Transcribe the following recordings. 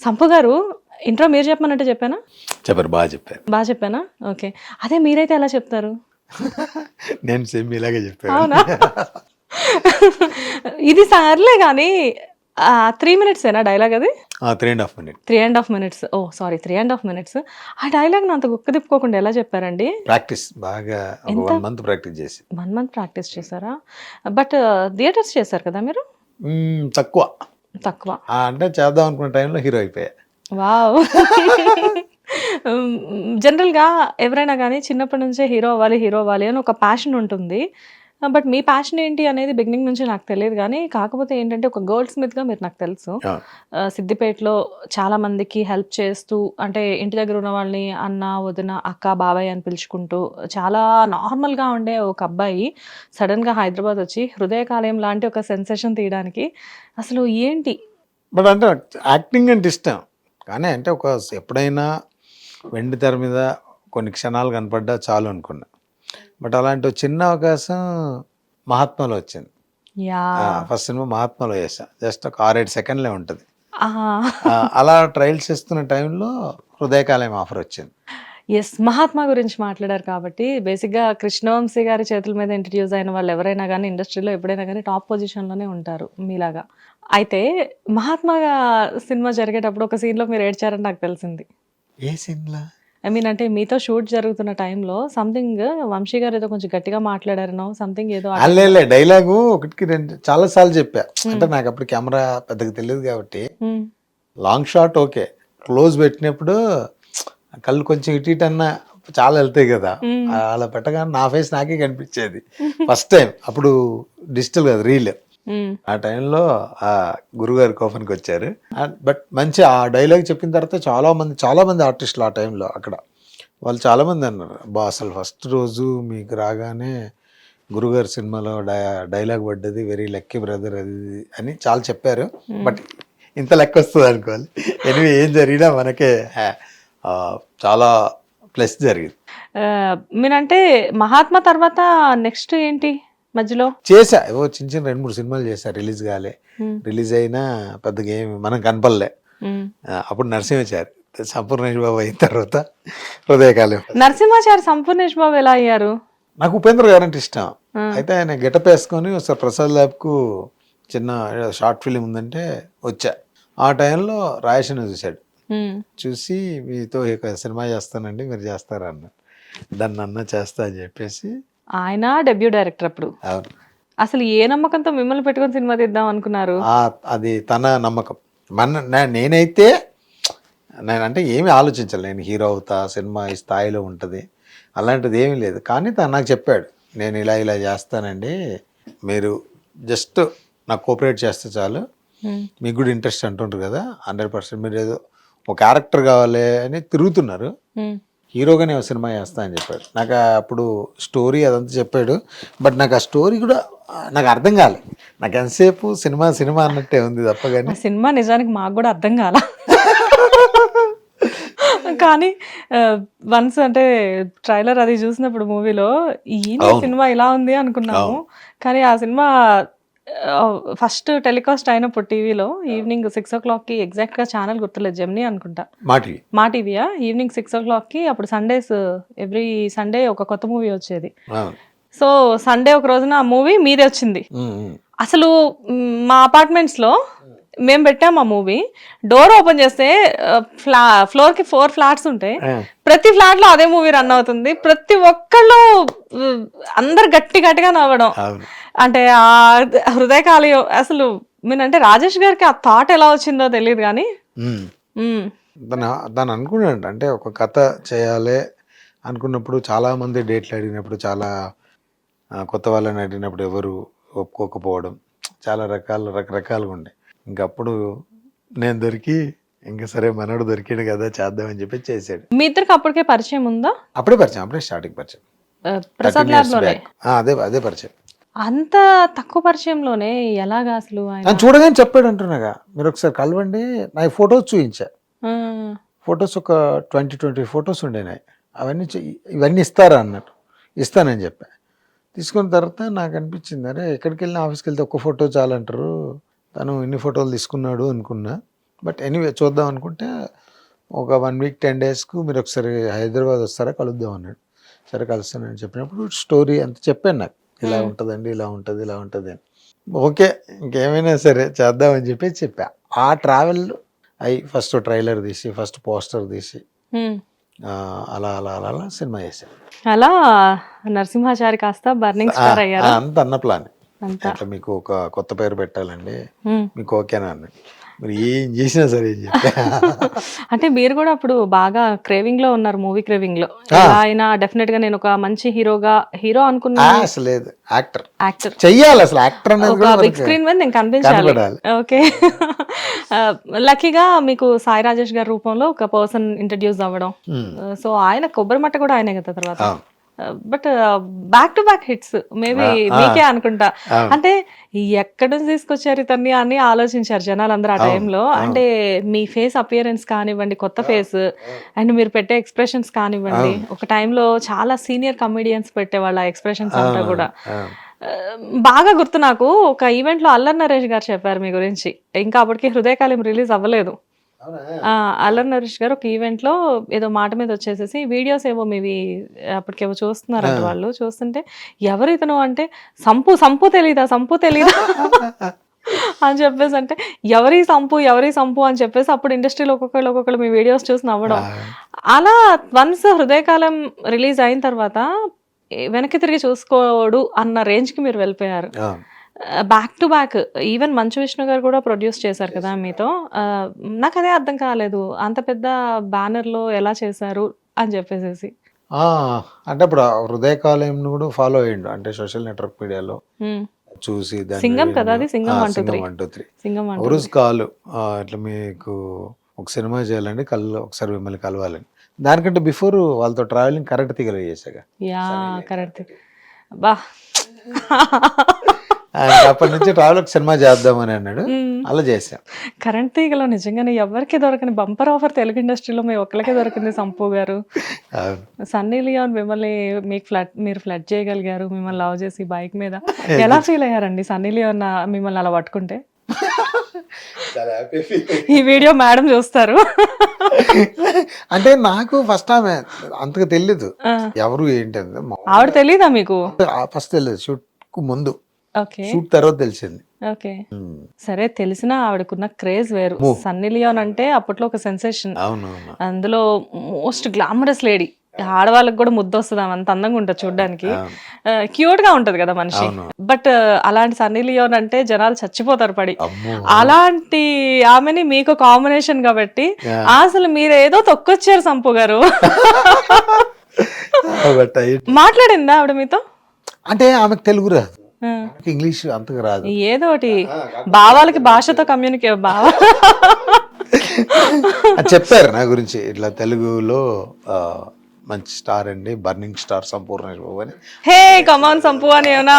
Sump గారు intro మీరు చెప్పమనంటే చెప్పానా? చెప్పారు, బాగా చెప్పారు. బాగా చెప్పానా? ఓకే. అదే మీరైతే ఎలా చెప్తారు? నేను సేమ్ ఇలాగే చెప్పాను. అవునా? ఇది సర్లే గానీ 3 మినిట్సేనా డైలాగ్ అది? 3.5 minutes 3.5 minutes. Oh! Sorry 3.5 minutes. ఆ డైలాగ్‌ని అంత గుక్క తిప్పుకోకుండా ఎలా చెప్పారండి? ప్రాక్టీస్ బాగా ఒక ఎంత? 1 month ప్రాక్టీస్ చేసి. 1 మంత్ ప్రాక్టీస్ చేశారా? బట్ థియేటర్స్ చేశారు కదా మీరు? తక్కువ. తక్కువ. అంటే చేద్దాం అనుకున్న టైంలో హీరో అయిపోయా. వావ్! జనరల్‌గా ఎవరైనా గానీ చిన్నప్పటి నుంచే హీరో అవ్వాలి అని ఒక ప్యాషన్ ఉంటుంది. బట్ మీ ప్యాషన్ ఏంటి అనేది బిగినింగ్ నుంచి నాకు తెలీదు గానీ, కాకపోతే ఏంటంటే ఒక గోల్డ్ స్మిత్‌గా మీరు నాకు తెలుసు. ఆ, సిద్దిపేటలో చాలా మందికి హెల్ప్ చేస్తూ అంటే ఇంటి దగ్గర ఉన్న వాళ్ళని అన్న, వదిన, అక్క, బాబాయ్ అని పిలుచుకుంటూ చాలా నార్మల్‌గా ఉండే ఒక అబ్బాయి సడెన్‌గా హైదరాబాద్ వచ్చి హృదయకాలయం లాంటి ఒక సెన్సేషన్ తీయడానికి అసలు ఏంటి? బట్ అంటే యాక్టింగ్ అంటే ఇష్టం. కానీ అంటే ఎప్పుడైనా వెండి తెర మీద కొన్ని క్షణాలు కనపడ్డా చాలు అనుకున్నా. బట్ అలాంటి ఒక చిన్న అవకాశం మహాత్మాలో వచ్చింది. యాహ్! ఫస్ట్ సినిమా మహాత్మాలో చేశా. జస్ట్ ఒక 6-7 సెకండ్లే ఉంటుంది. ఆహా! అలా ట్రయల్స్ ఇస్తున్న టైంలో హృదయకాలయం ఆఫర్ వచ్చింది. యెస్. 'మహాత్మా' గురించి మాట్లాడారు కాబట్టి బేసిక్‌గా కృష్ణవంశీ గారి చేతుల మీద ఇంట్రొడ్యూస్ అయిన వాళ్ళు ఎవరైనా గానీ ఇండస్ట్రీలో ఎప్పుడైనా గానీ టాప్ పొజిషన్‌లోనే ఉంటారు మీలాగా. అయితే 'మహాత్మా' సినిమా జరిగేటప్పుడు ఒక సీన్‌లో మీరు ఏడ్చారని నాకు తెలిసింది. ఏ సీన్లా? ఐ మీన్ అంటే మీతో షూట్ జరుగుతున్న టైంలో సంథింగ్ వంశీ గారు ఏదో కొంచెం గట్టిగా మాట్లాడారనో సంథింగ్ ఏదో ఆ టైంలో అల్లే డైలాగు ఒకటికి రెండు చాలా సార్లు చెప్పా. అంటే నాకు అప్పుడు కెమెరా పెద్దగా తెలియదు కాబట్టి హ్మ్. లాంగ్ షాట్ ఓకే, క్లోజ్ పెట్టినప్పుడు కళ్ళు కొంచెం ఇటు ఇటు అన్నా చాలా వెళ్తాయి కదా, హ్మ్. అలా పెట్టగానే నా ఫేస్ నాకే కనిపించేది ఫస్ట్ టైం. అప్పుడు డిజిటల్ కదా, రీల్. హ్మ్. ఆ టైంలో ఆ గురుగారు కోపనికి వచ్చారు. బట్ మంచి ఆ డైలాగ్ చెప్పిన తర్వాత చాలా మంది ఆర్టిస్టులు ఆ టైంలో అక్కడ వాళ్ళు చాలా మంది అన్నారు, అసలు ఫస్ట్ రోజు మీకు రాగానే గురుగారు సినిమాలో డైలాగ్ పడ్డది, వెరీ లక్కీ బ్రదర్ అది ఇది అని చాలా చెప్పారు. బట్ ఇంత లెక్క వస్తుంది అనుకోవాలి. ఎనివే ఏం జరిగినా మనకే ఆ, చాలా ప్లస్ జరిగింది. మీరంటే 'మహాత్మా' తర్వాత నెక్స్ట్ ఏంటి మధ్యలో? చేశా ఏవో చిన్న చిన్న 2-3 సినిమాలు చేశా, రిలీజ్ కాలే. హ్మ్. రిలీజ్ అయినా పెద్దగా ఏమి మనం కనపడలే. హ్మ్. అప్పుడు నరసింహాచారి, సంపూర్ణేష్ బాబు అయిన తర్వాత హృదయకాలం. నరసింహాచారి సంపూర్ణేష్ బాబు ఎలా అయ్యారు? నాకు ఉపేంద్ర గారు అంటే ఇష్టం. ఆ! అయితే ఆయన గెటప్ వేసుకొని ఒకసారి ప్రసాద్ ల్యాబ్కు చిన్న షార్ట్ ఫిలిం ఉందంటే వచ్చా. ఆ టైంలో రాయేషను చూశాడు. హ్మ్. చూసి మీతో ఇక సినిమా చేస్తానండి, మీరు చేస్తారా అన్నాడు. దాన్ని అన్న చేస్తా అని చెప్పేసి. ఆయన డెబ్యూ డైరెక్టర్ అప్పుడు. అవును. అసలు ఏ నమ్మకంతో మిమ్మల్ని పెట్టుకొని సినిమా తీద్దాం అనుకున్నారు? అది తన నమ్మకం. నేనైతే నేనంటే ఏమీ ఆలోచించాలి, నేను హీరో అవుతా, సినిమా ఈ స్థాయిలో ఉంటుంది అలాంటిది ఏమీ లేదు. కానీ తను నాకు చెప్పాడు, నేను ఇలా చేస్తానండి, మీరు జస్ట్ నాకు కోఆపరేట్ చేస్తే చాలు, హ్మ్. మీకు కూడా ఇంట్రెస్ట్ అంటుంటారు కదా, 100% మీరు ఏదో ఒక క్యారెక్టర్ కావాలి అని తిరుగుతున్నారు, హ్మ్. హీరోగానే ఒక సినిమా చేస్తా అని చెప్పాడు. నాకు అప్పుడు స్టోరీ అదంతా చెప్పాడు. బట్ నాకు ఆ స్టోరీ కూడా నాకు అర్థం కాలే. నాకు ఎంతసేపు సినిమా సినిమా అన్నట్టే ఉంది తప్ప ఆ కానీ. సినిమా నిజానికి మాకు గూడా అర్థం కాలా. కానీ వన్స్ అంటే ట్రైలర్ అది చూసినప్పుడు మూవీలో ఏంటి అవును, సినిమా ఇలా ఉంది అనుకున్నాము. అవును, కానీ ఆ సినిమా ఫస్ట్ టెలికాస్ట్ అయినప్పుడు టీవీలో ఈవినింగ్ 6:00కి ఎగ్జాక్ట్‌గా ఛానెల్ గుర్తులేదు, జెమినీ అనుకుంటా. మాటివి. మా టీవీయా? ఈవినింగ్ 6:00కి అప్పుడు సండేస్ ఎవ్రీ సండే ఒక కొత్త మూవీ వచ్చేది. అవును. సో, సండే ఒక రోజున ఆ మూవీ మీదే వచ్చింది. ఉమ్, ఉమ్. అసలు మా అపార్ట్మెంట్స్‌లో మేము పెట్టాము ఆ మూవీ. డోర్ ఓపెన్ చేస్తే ఫ్లోర్‌కి 4 ఫ్లాట్స్ ఉంటాయి. ఆ, ప్రతి ఫ్లాట్‌లో అదే మూవీ రన్ అవుతుంది. ప్రతి ఒక్కళ్ళు హ్మ్, అందరు గట్టిగా నవ్వడం. అవును. అంటే హృదయకాళయం అసలు మీనంటే రాజేష్ గారికి ఆ థాట్ ఎలా వచ్చిందో తెలీదు గానీ ఉమ్. హ్మ్. తను తను అనుకున్నాడు, అంటే ఒక కథ చేయాలి అనుకున్నప్పుడు చాలామంది డేట్లు అడిగినప్పుడు, చాలా కొత్త వాళ్ళని అడిగినప్పుడు ఎవరు ఒప్పుకోకపోవడం, చాలా రకరకాలుగా ఉండే. ఇంకప్పుడు నేను దొరికి, ఇంకా సరే మనోడు దొరికాడు కదా చేద్దామని చెప్పి చేసాడు. మీ ఇద్దరికి అప్పటికే పరిచయం ఉందా? అప్పుడే పరిచయం, అప్పుడే స్టార్టింగ్ పరిచయం. ప్రసాద్ 13 years ల్యాబ్‌లోనే. back. అదే పరిచయం. అంత తక్కువ పరిచయంలోనే ఎలాగా అసలు ఆయన? నన్ను చూడగానే చెప్పాడు అంటున్నాగా, మీరు ఒకసారి కలవండి. నా ఫొటోస్ చూపించా. ఆ! ఫొటోస్ ఒక 20 ఫొటోస్ ఉండేనాయి. అవన్నీ ఇవన్నీ ఇస్తారా అన్నట్టు. ఇస్తానని చెప్పా. తీసుకున్న తర్వాత నాకు అనిపించింది, అరే ఎక్కడికి వెళ్ళినా ఆఫీస్కి వెళ్తే ఒక్క ఫోటో చాలంటారు, తను ఇన్ని ఫోటోలు తీసుకున్నాడు అనుకున్నా. బట్ ఎనీవే చూద్దాం అనుకుంటే ఒక 1 వీక్ 10 డేస్కు మీరు ఒకసారి హైదరాబాద్ వస్తారా కలుద్దాం అన్నాడు. సరే కలుస్తానని చెప్పినప్పుడు స్టోరీ అంత చెప్పాను నాకు, ఇలా ఉంటుందండి, ఇలా ఉంటుంది, ఇలా ఉంటుంది అని. ఓకే ఇంకేమైనా సరే చేద్దామని చెప్పి చెప్పా. ఆ ట్రావెల్ అయి ఫస్ట్ ట్రైలర్ తీసి ఫస్ట్ పోస్టర్ తీసి అలా అలా అలా అలా సినిమా చేశాను. అలా నరసింహాచారి కాస్త బర్నింగ్ స్టార్ అయ్యారు. అంత అన్న ప్లాన్. అట్లా మీకు ఒక కొత్త పేరు పెట్టాలండి, మీకు ఓకేనా అన్నాడు. మరి ఏం చేసినా సరే ఏం చెప్పా. అంటే మీరు కూడా అప్పుడు బాగా క్రేవింగ్ లో ఉన్నారు, మూవీ క్రేవింగ్ లో. ఎలా అయినా డెఫినెట్ గా నేను ఒక మంచి హీరో అనుకున్నా. అసలు లేదు, యాక్టర్ యాక్టర్ చెయ్యాలి, అసలు యాక్టర్ అనేది ఒక బిగ్ స్క్రీన్ మీద నేను కనిపించాలి. ఓకే. లక్కీగా మీకు సాయి రాజేష్ గారి రూపంలో ఒక పర్సన్ ఇంట్రడ్యూస్ అవ్వడం. సో ఆయన కొబ్బరి మట్ట కూడా ఆయనే కదా తర్వాత. But back to back hits maybe మీకే అనుకుంటా. అంటే ఎక్కడ నుంచి తీసుకొచ్చారు ఇతన్ని అని ఆలోచించారు జనాలందరూ ఆ టైంలో. అంటే మీ ఫేస్ అపియరెన్స్ కానివ్వండి, కొత్త ఫేస్, అండ్ మీరు పెట్టే ఎక్స్ప్రెషన్స్ కానివ్వండి. ఒక టైంలో చాలా సీనియర్ కమెడియన్స్ పెట్టేవాళ్ళ ఎక్స్ప్రెషన్స్ అంతా కూడా బాగా గుర్తు. నాకు ఒక ఈవెంట్ లో అల్లరి నరేష్ గారు చెప్పారు మీ గురించి. ఇంకా అప్పటికి హృదయకాలం రిలీజ్ అవ్వలేదు. అల్లరి నరేష్ గారు ఒక ఈవెంట్ లో ఏదో మాట మీద వచ్చేసేసి వీడియోస్ ఏవో మీవి అప్పటికేవో చూస్తున్నారంట. వాళ్ళు చూస్తుంటే ఎవరు ఇతను అంటే సంపు తెలీదా అని చెప్పేసి, అంటే ఎవరి సంపు అని చెప్పేసి అప్పుడు ఇండస్ట్రీలో ఒక్కొక్కళ్ళు మీ వీడియోస్ చూసి నవ్వడం. అలా వన్స్ హృదయకాలం రిలీజ్ అయిన తర్వాత వెనక్కి తిరిగి చూసుకోడు అన్న రేంజ్ కి మీరు వెళ్ళిపోయారు. Back to back even Manchu Vishnu గారు కూడా ప్రొడ్యూస్ చేశారు కదా మీతో. నాకు అదే అర్థం కాలేదు, అంత పెద్ద బ్యానర్ లో ఎలా చేశారు అని చెప్పేసి. అంటే ఇప్పుడు హృదయకాలం కూడా ఫాలో అయ్యిండు, అంటే సోషల్ నెట్వర్క్ మీడియాలో చూసి సింగం కదా అది, సింగం 1 2 3 కాలు ఇట్లా మీకు ఒక సినిమా చేయాలండి, ఒకసారి మిమ్మల్ని కలవాలని. దానికంటే బిఫోర్ వాళ్ళతో ట్రావెలింగ్ కరెక్ట్ తీగలు చేశాక. కరెక్ట్ బా. అప్పటి నుంచి ట్రావెల్ ఒక సినిమా చేద్దామని అన్నాడు, అలా చేశాం. కరెంట్ తీగలో నిజంగానే ఎవరికి దొరకని బంపర్ ఆఫర్ తెలుగు ఇండస్ట్రీలో మీ ఒక్కరికే దొరికింది సంపు గారు. సన్నీ లియోన్ మిమ్మల్ని మీరు ఫ్లడ్ చేయగలిగారు, మిమ్మల్ని లవ్ చేసి బైక్ మీద. ఎలా ఫీల్ అయ్యారండి సన్నీ లియోన్ మిమ్మల్ని అలా పట్టుకుంటే? ఈ వీడియో మేడం చూస్తారు. అంటే నాకు ఫస్ట్ ఆమె అంతగా తెలీదు ఎవరు ఏంటంటే. ఆవిడ తెలీదా మీకు? ఫస్ట్ తెలియదు, షూట్ కు ముందు. ఓకే. షూట్ తర్వాత తెలిసింది. ఓకే. సరే, తెలిసినా ఆవిడకున్న క్రేజ్ వేరు. సన్నీ లియోన్ అంటే అప్పట్లో ఒక సెన్సేషన్. అందులో మోస్ట్ గ్లామరస్ లేడీ. ఆడవాళ్ళకి కూడా ముద్ద వస్తుంది, అంత అందంగా ఉంటుంది చూడడానికి, క్యూట్ గా ఉంటది కదా మనిషి. బట్ అలాంటి సన్నీ లియోన్ అంటే జనాలు చచ్చిపోతారు పడి. అలాంటి ఆమెని మీకు కాంబినేషన్ కాబట్టి అసలు మీరు ఏదో తొక్కొచ్చారు సంపు గారు. మాట్లాడిందా ఆవిడ మీతో? అంటే ఆమెకు తెలుగు రాదు, ఇంగ్లీష్ అంతగా రాదు. ఏదో ఒకటి భావాలకి భాషతో కమ్యూనికేట్ చెప్పారు నా గురించి, ఇట్లా తెలుగులో మంచి స్టార్ అండి, బర్నింగ్ స్టార్ సంపూర్ణ అని. హే కమాన్ సంపు అని ఏమన్నా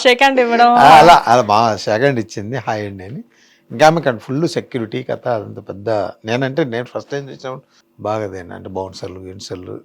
షేక్ హ్యాండ్ ఇవ్వడం, అలా అలా మా షేక్ హ్యాండ్ ఇచ్చింది, హాయ్ అండి అని. ఇంకా ఆమె ఫుల్ సెక్యూరిటీ కథ, అదంత పెద్ద. నేను ఫస్ట్ టైం చూసినప్పుడు బాగా అంటే బౌన్సర్లు గిన్సర్లు